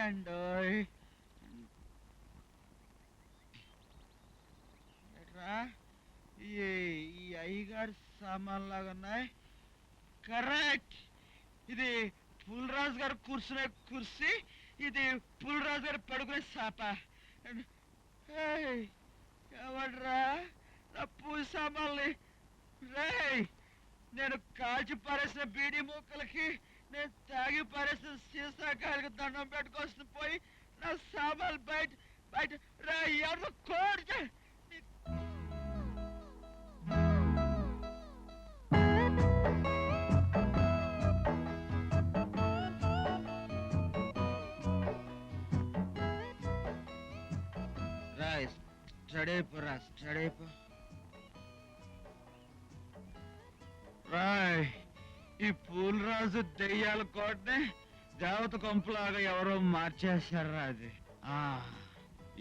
అండోయ్ ఎట్రా ఈ ఈ అయ్యగారి సామాన్లాగా ఉన్నాయి. కరెక్ట్, ఇది పుల్రాజు గారు కూర్చునే కుర్చీ, ఇది పుల్రాజు గారు పడుకునే సాప. ఎవడ్రా నా పూజ సామాన్లు? రేయ్, నేను కాల్చి పారేసిన బీడీ మూకలకి, నేను తాగి పారేసిన సీసాకాయలకు దండం పెట్టుకోవాల్సిన పోయి నా సామాన్లు బయట బయట రా ఎవరు కోరితే. స్టడీ రాయ్, ఈ పూలరాజు దెయ్యాల కోటని దేవత కొంపలాగా ఎవరో మార్చేశారా? అది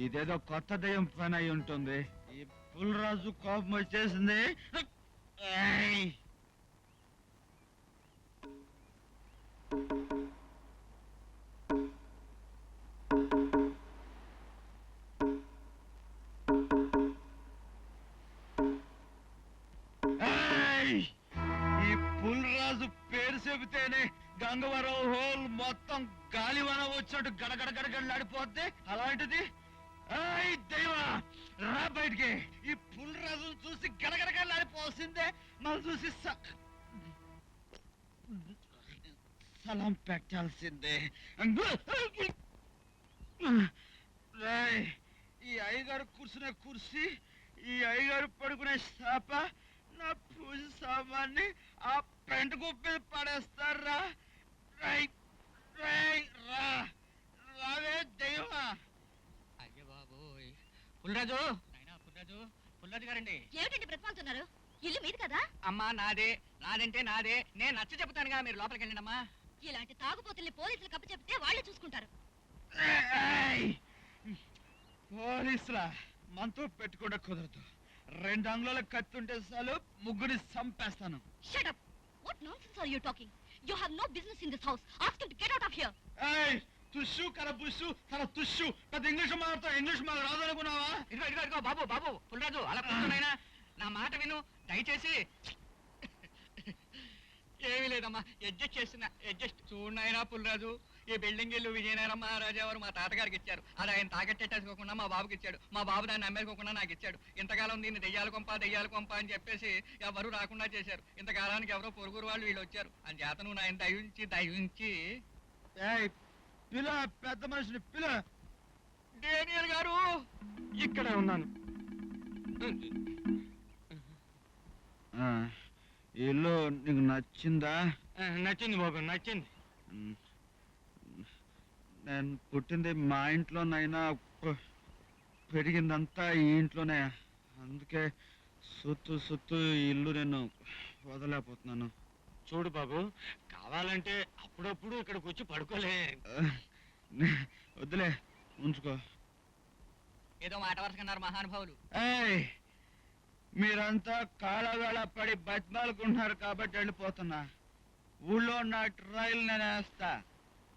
ఇదేదో కొత్త దెయ్యం పని అయి ఉంటుంది. ఈ పూలరాజు కోపం వచ్చేసింది. ఈ పుల్రాజు పేరు చెబితేనే గంగవరం హోల్ మొత్తం గాలివాన వచ్చినట్టు గడగడ గడగడలాడిపోద్ది. అలాంటిది దైవా రా బయటికి. ఈ పుల్రాజు చూసి గడగడగడలాడిపోవాల్సిందే. మనం చూసి సలాం పెట్టాల్సిందే. ఈ అయ్యగారు కూర్చునే కుర్చీ, ఈ అయ్యగారు పడుకునే శాప, నా పూజ సామాన్ని ఆ పెంట కుప్పి పడేస్తారా? రావే దైవమా. అయ్యో బాబోయ్, పుల్రాజు పుల్రాజు పుల్రాజు గారండి. ఏమిటండి బ్రతిమాలుతున్నారు? ఇల్లు మీది కదా? అమ్మా నాదే, నాదంటే నాదే. నేను నచ్చ చెప్తానుగా, మీరు లోపలికి వెళ్ళండి అమ్మా. ఇలాంటి తాగుపోతుల్ని పోలీసులు కప్పు చెప్తే వాళ్ళే చూసుకుంటారు. పోలీసులా? మనతో పెట్టుకుండా కుదరదు. 2 అంగుళాల కత్తుంటే చాలు, ముగ్గురిని చంపేస్తాను. Shut up! What nonsense are you talking? You have no business in this house. Ask him to get out of here. తుష్షు కల బుస్సు కల తుష్షు. పెద్ద ఇంగ్లీష్ మాట్లాడతా, ఇంగ్లీష్ మాకు రాదనుకున్నావా? ఇదిగో బాబు బాబు పుల్రాజు, అలా కూర్చున్నాయినా నా మాట విను దయచేసి. ఏమీ లేదమ్మా, అడ్జస్ట్ చేస్తున్నా. అడ్జస్ట్ చూడైనా పుల్రాజు, ఈ బిల్డింగ్ ఇల్లు విజయనగరం మహారాజా వారు మా తాతగారికి ఇచ్చారు. అది ఆయన తాకట్టేసుకోకుండా మా బాబుకి ఇచ్చాడు. మా బాబు దాన్ని అమ్మేసుకోకుండా నాకు ఇచ్చాడు. ఇంతకాలం దీన్ని దెయ్యాల కొంప అని చెప్పేసి ఎవరు రాకుండా చేశారు. ఇంతకాలానికి ఎవరో పొరుగురు వాళ్ళు వీళ్ళు వచ్చారు. అని చేత నువ్వు ఆయన దయించి పిల్ల, పెద్ద మనిషిని పిల్ల. డేనియల్ గారు, ఇక్కడే ఉన్నాను. ఇల్లు నీకు నచ్చిందా? నచ్చింది బాబు, నచ్చింది. నేను పుట్టింది మా ఇంట్లోనైనా పెరిగిందంతా ఈ ఇంట్లోనే. అందుకే సుత్తు ఇల్లు నేను వదలేకపోతున్నాను. చూడు బాబు, కావాలంటే అప్పుడప్పుడు ఇక్కడికి వచ్చి పడుకోలే. వద్దులే, ఉంచుకో. ఏదో మాట వరుసకున్నారు మహానుభావులు. మీరంతా కాలవేళ పడి బతిమాలుకుంటున్నారు కాబట్టి వెళ్ళిపోతున్నా. ఊళ్ళో నా ట్రైల్ నేను వేస్తా.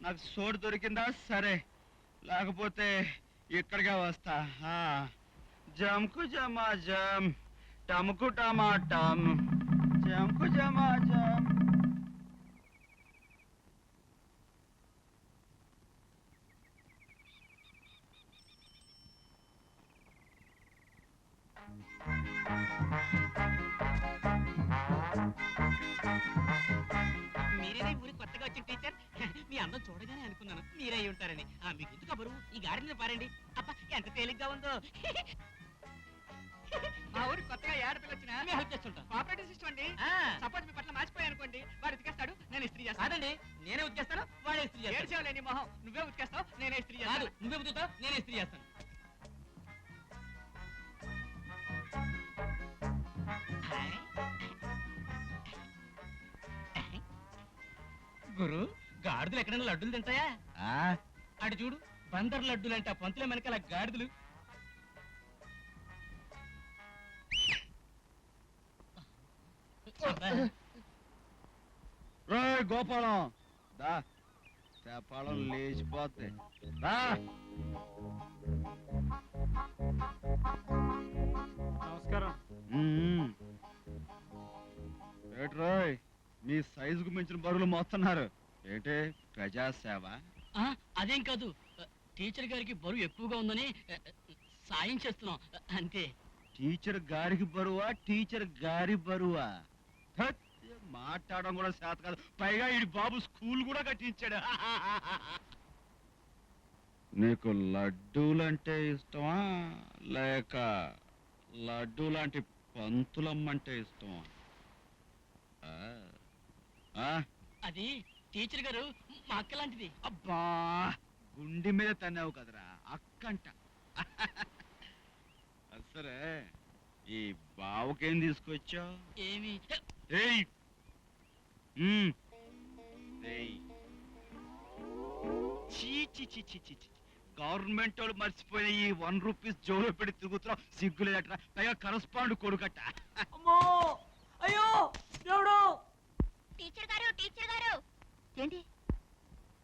నాకు చోటు దొరికిందా సరే, లేకపోతే ఇక్కడికే వస్తా. జంకు జమా జమ్, టముకు టమాటం, జంకు జమా జమ్. మీరేనా ఊరికి కొత్తగా వచ్చిన టీచర్? మీ అందం చూడగానే అనుకున్నాను మీరే ఉంటారని. మీకు ఎందుకు బరువు? ఈ గాడి మీద పారండి. అప్ప ఎంత తేలిగ్గా ఉందో. మా ఊరికి కొత్తగా ఆడపిల్ల వచ్చినా హెల్ప్ చేస్తుంటాను. కోఆపరేటివ్ సిస్టమ్ అండి. సపోజ్ మీ పట్ల మార్చిపోయి అనుకోండి, వాడు ఉతికేస్తాడు, నేను ఇస్త్రీ చేస్తాను. కాదండి, నేనే ఉతికేస్తాను, వాడే ఇస్త్రీ చేస్తాను. ఏడ్చేవాలేని మొహం, నువ్వే ఉతికేస్తావు, నేనే ఇస్త్రీ చేస్తాను. నువ్వే ఉతుకుతావు, నేనే ఇస్త్రీ చేస్తాను. గురు, గాడిదలు ఎక్కడైనా లడ్డులు తింటాయా? అటు చూడు, బందర్ లడ్డులు అంటే పంతుల వెనకాల గాడిదలు. గోపాలం దా, తెపాళం లేచిపోద్ది. రా నమస్కారం. ఏట్రోయ్, మీ సైజుకు మించిన బరువులు మోస్తున్నారు ఏంటి? ప్రజాసేవ? అదేం కాదు, టీచర్ గారికి బరువు ఎక్కువగా ఉందని సాయం చేస్తున్నాం అంతే. టీచర్ గారికి బరువా, టీచర్ గారి బరువా? ధత్, మాట్లాడడం కూడా చేత కాదు. పైగా ఈ బాబు స్కూల్ కూడా కట్టించాడు. నీకు లడ్డూలంటే ఇష్టమా లేక లడ్డూ లాంటి పంతులమ్మంటే ఇష్టమా? అది టీచర్ గారు మా అక్క లాంటిది. అబ్బా, గుండె మీద తన్నావు కదరా అక్కంట. సరే, ఈ బావకేం తీసుకొచ్చావు? ఏమి ఏయ్, ఏయ్. చీ చీ చీ చీ చీ చీ. గవర్నమెంట్ వాళ్ళు మర్చిపోయిన ఈ 1 రూపీస్ జోలో పెట్టి తిరుగుతున్నావు, సిగ్గులేదట్రా. పైగా కరస్పాండ్ కొడుకట్ట. అయ్యో దేవుడు! టీచర్ గారు ఏంటి?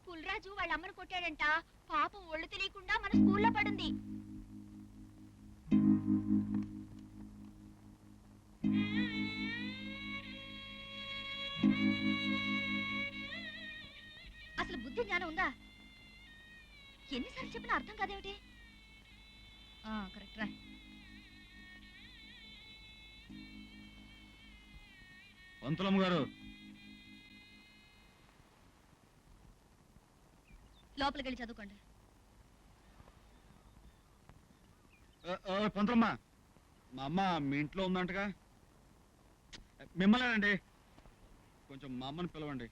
పుల్రాజు వాళ్ళ అమ్మను కొట్టాడంట. పాపం ఒళ్ళు తెలియకుండా మన స్కూల్లో పడుంది. అసలు బుద్ధి జ్ఞానం ఉందా? ఎన్నిసార్లు చెప్పినా అర్థం కాదేమిటి? కరెక్ట్ రా. పంతులమ్మ గారు, లోపలికి వెళ్ళి చదువుకోండి. పంతులమ్మ, మా అమ్మ మీ ఇంట్లో ఉందంటగా? మిమ్మల్నేనండి, కొంచెం మా అమ్మని పిలవండి.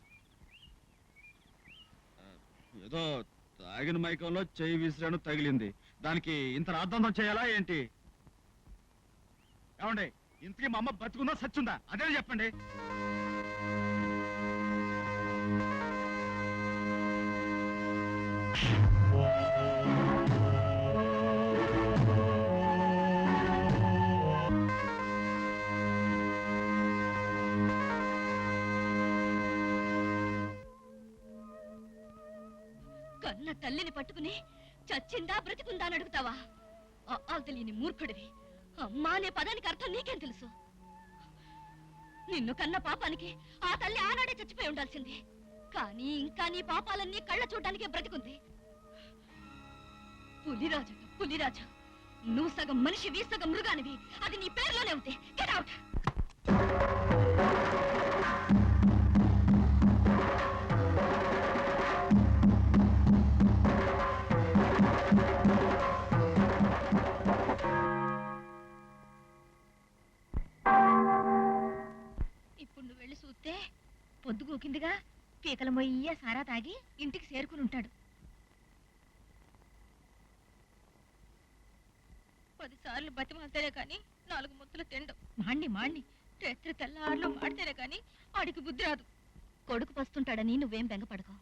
ఏదో తాగిన మైకంలో చెయ్యి విసిరాను, తగిలింది. దానికి ఇంత రాద్ధాంతం చేయాలా ఏంటి? ఏమండి, ఇంతకీ మా అమ్మ బతుకుందా సచ్చుందా అదే చెప్పండి. కన్న తల్లిని పట్టుకుని చచ్చిందా బ్రతికుందా అని అడుగుతావా? తెలియని మూర్ఖుడివి. అమ్మా అనే పదానికి అర్థం నీకేం తెలుసు? నిన్ను కన్న పాపానికి ఆ తల్లి ఆనాడే చచ్చిపోయి ఉండాల్సింది. కానీ ఇంకా నీ పాపాలన్నీ కళ్ళ చూడడానికే బ్రతికుంది. పులిరాజు, పులిరాజు. నువ్వు సగం మనిషివి, సగం మృగానివి. అది నీ పేరులోనే ఉంది. Get out. ఇప్పుడు నువ్వు వెళ్ళి చూస్తే పొద్దుగూకిందిగా. పీకల మొయ్య సారా తాగి ఇంటికి చేరుకుని ఉంటాడు. 10 సార్లు బతిమాలితేనే కానీ 4 ముద్దలు తిండం. మాండి రాత్రి తెల్లార్లు మాడితేనే కానీ ఆడికి బుద్ధి రాదు. కొడుకు పస్తుంటాడని నువ్వేం బెంగపడకో.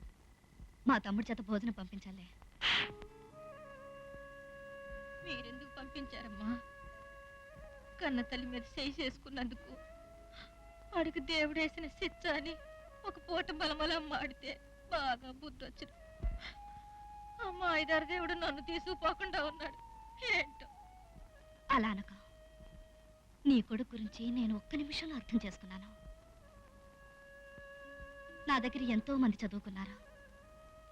మా తమ్ముడి చేత భోజనం పంపించాలే. మీరెందుకు పంపించారమ్మా? కన్న తల్లి మీద చేయి చేసుకున్నందుకు. వాడికి దేవుడేసిన శిక్ష అని ఒక పూట బలమలం మాడితే బాగా బుద్ధి వచ్చిన అమ్మ 5-6 దేవుడు నన్ను తీసుకుపోకుండా ఉన్నాడు. ఏంటో అలా అనక. నీ కొడుకు గురించి నేను ఒక్క నిమిషంలో అర్థం చేసుకున్నాను. నా దగ్గర ఎంతో మంది చదువుకున్నారు.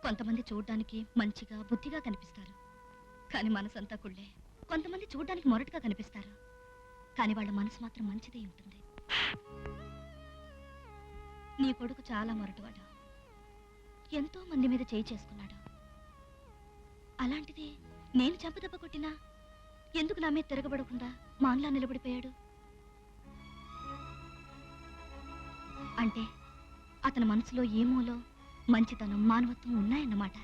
కొంతమంది చూడడానికి మంచిగా బుద్ధిగా కనిపిస్తారు, కానీ మనసంతా కుళ్ళే. కొంతమంది చూడడానికి మొరటుగా కనిపిస్తారు, కానీ వాళ్ళ మనసు మాత్రం మంచిదే ఉంటుంది. నీ కొడుకు చాలా మొరటువాడు. ఎంతో మంది మీద చేయి చేసుకున్నాడు. అలాంటిది నేను చెంపదెబ్బ కొట్టినా ఎందుకు నా మీద తిరగబడకుండా మాన్లా నిలబడిపోయాడు? అంటే అతని మనసులో ఏమోలో మంచితనం, మానవత్వం ఉన్నాయన్నమాట.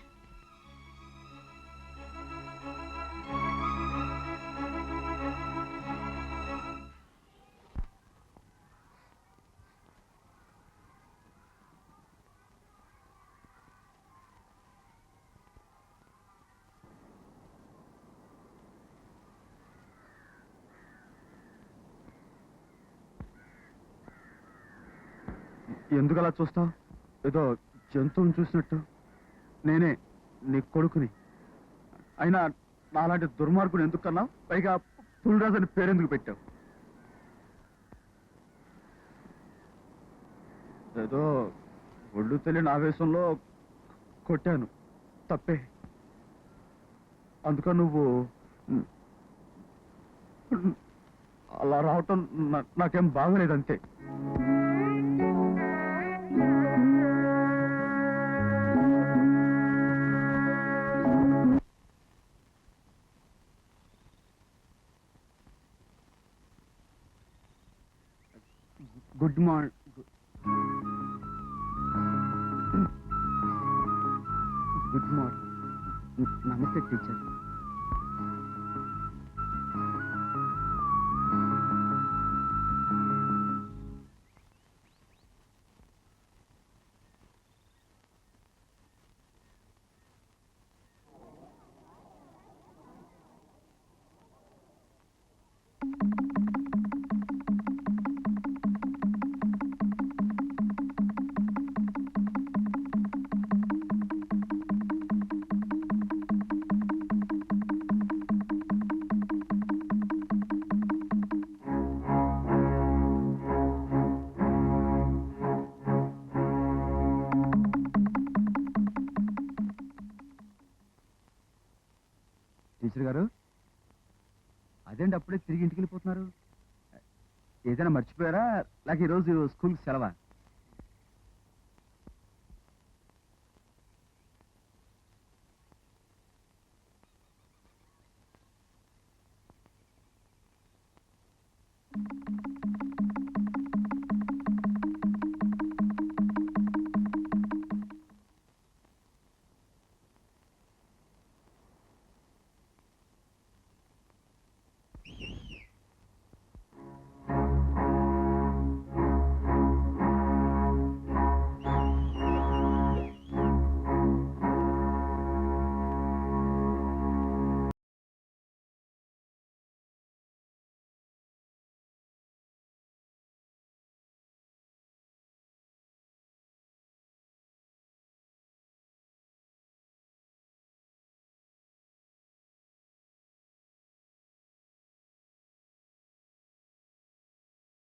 ఎందుకు అలా చూస్తావు? ఏదో జంతువుని చూసినట్టు. నేనే నీ కొడుకుని. అయినా నాలాంటి దుర్మార్గుని ఎందుకు కన్నావు? పైగా పులిరాజు అని పేరెందుకు పెట్టావు? ఏదో ఒళ్ళు తెలియని ఆవేశంలో కొట్టాను, తప్పే. అందుకని నువ్వు అలా రావటం నాకేం బాగలేదంతే. Good morning. Good morning. నమస్తే టీచర్. టీచర్ గారు, అదేంటి అప్పుడే తిరిగి ఇంటికి వెళ్ళిపోతున్నారు? ఏదైనా మర్చిపోయారా, లేక ఈరోజు స్కూల్కి సెలవా?